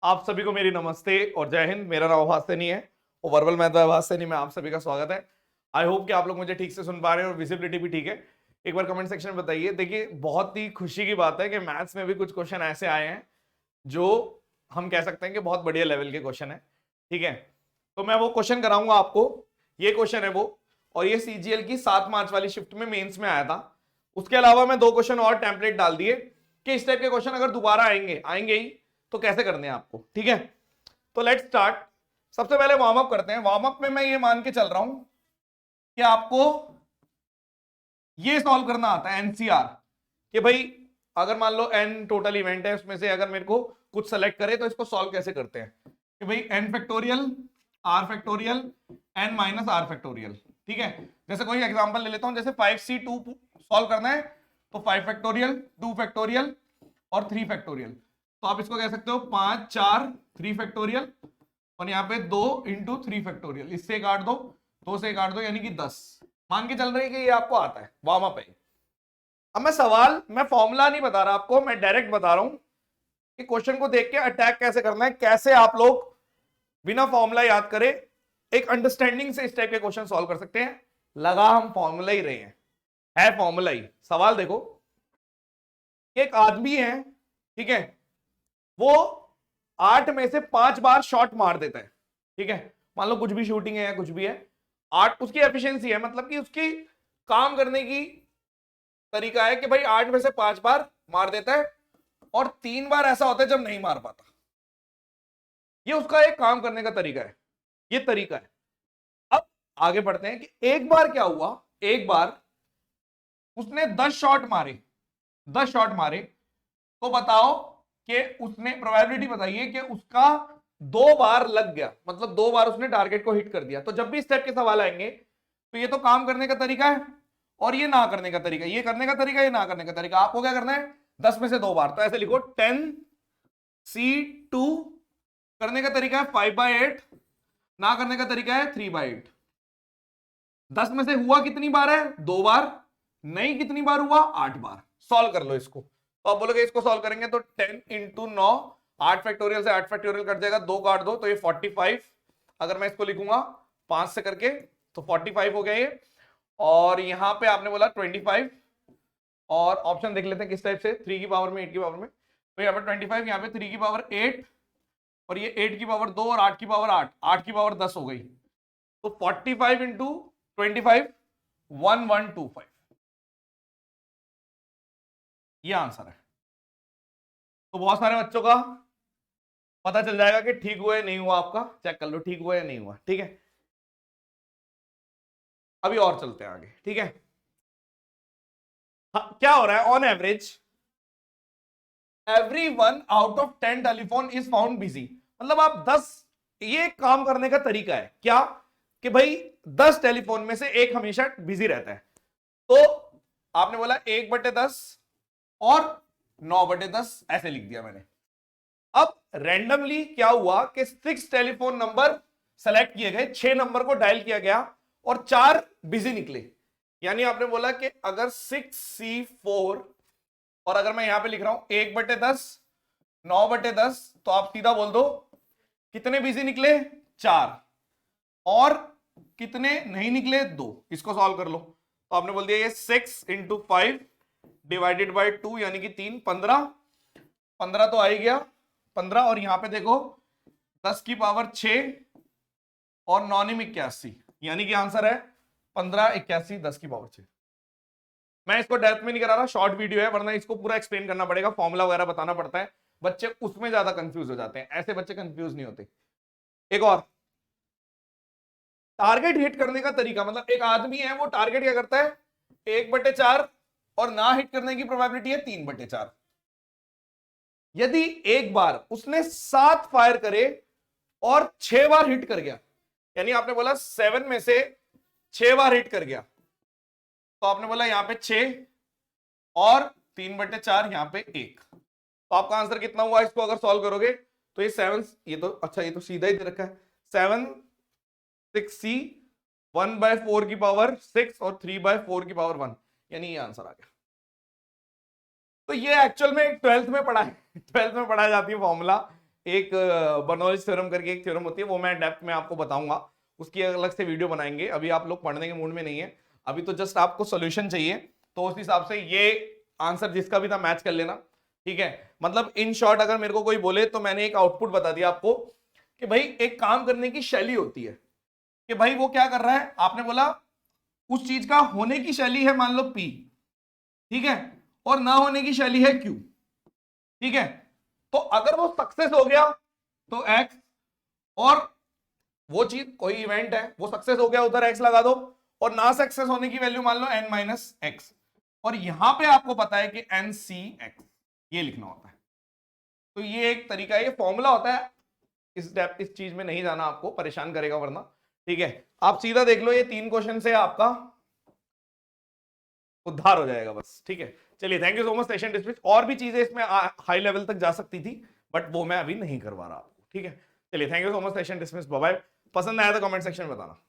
आप सभी को मेरी नमस्ते और जय हिंद। मेरा नाम आभास सैनी है और वर्बल मैथ बाय आभास सैनी में आप सभी का स्वागत है। आई होप कि आप लोग मुझे ठीक से सुन पा रहे हैं और विजिबिलिटी भी ठीक है। एक बार कमेंट सेक्शन में बताइए। देखिए, बहुत ही खुशी की बात है कि मैथ्स में भी कुछ क्वेश्चन ऐसे आए हैं जो हम कह सकते हैं कि बहुत बढ़िया लेवल के क्वेश्चन है। ठीक है, तो मैं वो क्वेश्चन कराऊंगा आपको। ये क्वेश्चन है वो, और ये सीजीएल की 7 मार्च वाली शिफ्ट में मेंस में आया था। उसके अलावा मैं 2 क्वेश्चन और टेम्पलेट डाल दिए कि इस टाइप के क्वेश्चन अगर दोबारा आएंगे ही तो कैसे करने हैं आपको। ठीक है, तो लेट्स स्टार्ट। सबसे पहले वार्म अप करते हैं। वार्म अप में मैं ये मान के चल रहा हूं कि आपको ये सॉल्व करना आता है एनसीआर, कि भाई अगर मान लो एन टोटल इवेंट है, उसमें से अगर मेरे को कुछ सेलेक्ट करे तो इसको सॉल्व कैसे करते हैं, कि भाई n factorial, r factorial, n minus r factorial. ठीक है, जैसे कोई एग्जांपल ले लेता हूं, जैसे 5c2 सॉल्व करना है तो 5 फैक्टोरियल, 2 फैक्टोरियल और 3 फैक्टोरियल। तो आप इसको कह सकते हो 5 4 3 फैक्टोरियल, और यहाँ पे 2 इंटू 3 फैक्टोरियल। इससे काट दो, 2 से काट दो, यानी कि 10। मान के चल रही है कि ये आपको आता है, वार्म अप है। अब मैं फॉर्मूला नहीं बता रहा आपको, मैं डायरेक्ट बता रहा हूं कि क्वेश्चन को देख के अटैक कैसे करना है, कैसे आप लोग बिना फॉर्मूला याद करे एक अंडरस्टैंडिंग से इस टाइप के क्वेश्चन सॉल्व कर सकते हैं। लगा हम फॉर्मूला ही रहे हैं, है फॉर्मूला ही। सवाल देखो, एक आदमी है, ठीक है, वो 8 में से 5 बार शॉट मार देता है। ठीक है, मान लो कुछ भी शूटिंग है या कुछ भी है, 8 उसकी एफिशिएंसी है, मतलब कि उसकी काम करने की तरीका है कि भाई 8 में से 5 बार मार देता है, और 3 बार ऐसा होता है जब नहीं मार पाता। ये उसका एक काम करने का तरीका है, ये तरीका है। अब आगे बढ़ते हैं कि एक बार क्या हुआ, एक बार उसने 10 शॉट मारे, 10 शॉट मारे, तो बताओ कि उसने प्रोबेबिलिटी बताइए कि उसका 2 बार लग गया, मतलब 2 बार उसने टारगेट को हिट कर दिया। तो जब भी इस टाइप के सवाल आएंगे तो ये तो काम करने का तरीका है, और ये ना करने का तरीका, ये करने का तरीका, ये ना करने का तरीका। आपको क्या करना है, 10 में से 2 बार, तो ऐसे लिखो 10c2। करने का तरीका है 5/8, ना करने का तरीका है 3/8। 10 में से हुआ कितनी बार है, 2 बार, नहीं कितनी बार हुआ, 8 बार। सॉल्व कर लो इसको। तो आप बोलोगे इसको सॉल्व करेंगे तो 10 इंटू 9, 8 फैक्टोरियल से 8 फैक्टोरियल कट जाएगा, 2 काट दो तो ये 45। अगर मैं इसको लिखूंगा 5 से करके तो 45 हो गया ये, और यहां पे आपने बोला 25, और ऑप्शन देख लेते हैं किस टाइप से, 3 की पावर में, 8 की पावर में। तो यहाँ पे 25, यहाँ पे 3 की पावर 8, और ये 8 की पावर 2 और 8 की पावर 8, 8 की पावर 10 हो गई। तो 45 इंटू 25, 1125, ये आंसर है। तो बहुत सारे बच्चों का पता चल जाएगा कि ठीक हुआ या नहीं हुआ। आपका चेक कर लो ठीक हुआ या नहीं हुआ। ठीक है, अभी और चलते हैं आगे। ठीक है, हाँ, क्या हो रहा है, on average everyone out of 10 telephone is found busy. मतलब आप 10, ये काम करने का तरीका है क्या, कि भाई 10 टेलीफोन में से एक हमेशा बिजी रहता है। तो आपने बोला 1/10 और 9/10 ऐसे लिख दिया मैंने। अब रैंडमली क्या हुआ कि 6 टेलीफोन नंबर सेलेक्ट किए गए, 6 नंबर को डायल किया गया और 4 बिजी निकले। यानी आपने बोला कि अगर 6c4, और अगर मैं यहां पे लिख रहा हूं 1/10, 9/10, तो आप सीधा बोल दो कितने बिजी निकले, 4, और कितने नहीं निकले, 2। इसको सॉल्व कर लो। तो आपने बोल दिया ये 6 इंटू 5 डिवाइडेड बाई 2, यानी कि 3, 15, 15 तो आ ही गया, 15, और यहां पे देखो 10 की पावर 6 और 9 81, यानी कि आंसर है 1581, 10 की पावर 6। मैं इसको डेप्थ में नहीं करा रहा, शॉर्ट वीडियो है, वरना इसको पूरा एक्सप्लेन करना पड़ेगा, फॉर्मूला वगैरह बताना पड़ता है, बच्चे उसमें ज्यादा कंफ्यूज हो जाते हैं, ऐसे बच्चे कंफ्यूज नहीं होते। एक और, टारगेट हिट करने का तरीका, मतलब एक आदमी है वो टारगेट क्या करता है, 1/4, और ना हिट करने की प्रोबेबिलिटी है 3/4। यदि एक बार उसने 7 फायर करे और 6 बार हिट कर गया, यानी आपने बोला 7 में से 6 बार हिट कर गया, तो आपने बोला यहां पे 6 और 3/4, यहां पे 1, तो आपका आंसर कितना हुआ। इसको अगर सॉल्व करोगे तो ये 7, ये तो अच्छा, ये तो सीधा ही दे रखा है, 7 6c 1/4 की पावर 6 और 3/4 की पावर 1, यानी ये आंसर आ गया। तो ये एक्चुअल में 12th में पढ़ा है, 12th में पढ़ाई जाती है फॉर्मूला, एक बर्नौलीज थ्योरम करके एक थ्योरम होती है, वो मैं डेप्थ में आपको बताऊंगा, उसकी अलग से वीडियो बनाएंगे। अभी आप लोग पढ़ने के मूड में नहीं है, अभी तो जस्ट आपको सोल्यूशन चाहिए, तो उस हिसाब से ये आंसर जिसका भी था मैच कर लेना, ठीक है। मतलब इन शॉर्ट अगर मेरे को कोई बोले तो मैंने एक आउटपुट बता दिया आपको कि भाई एक काम करने की शैली होती है, कि भाई वो क्या कर रहा है, आपने बोला उस चीज का होने की शैली है मान लो P, ठीक है, और ना होने की शैली है Q, ठीक है। तो अगर वो सक्सेस हो गया तो X, और वो चीज कोई इवेंट है वो सक्सेस हो गया उधर X लगा दो, और ना सक्सेस होने की वैल्यू मान लो n माइनस एक्स, और यहां पे आपको पता है कि NCX ये लिखना होता है। तो ये एक तरीका है, ये फॉर्मूला होता है, इस चीज में नहीं जाना, आपको परेशान करेगा वरना, ठीक है। आप सीधा देख लो, ये 3 क्वेश्चन से आपका उद्धार हो जाएगा बस, ठीक है। चलिए, thank you so much, session dismiss. और भी चीजें इसमें हाई लेवल तक जा सकती थी, बट वो मैं अभी नहीं करवा रहा आपको, ठीक है। चलिए, thank you so much, session dismiss, bye bye. पसंद आया तो कमेंट सेक्शन में बताना।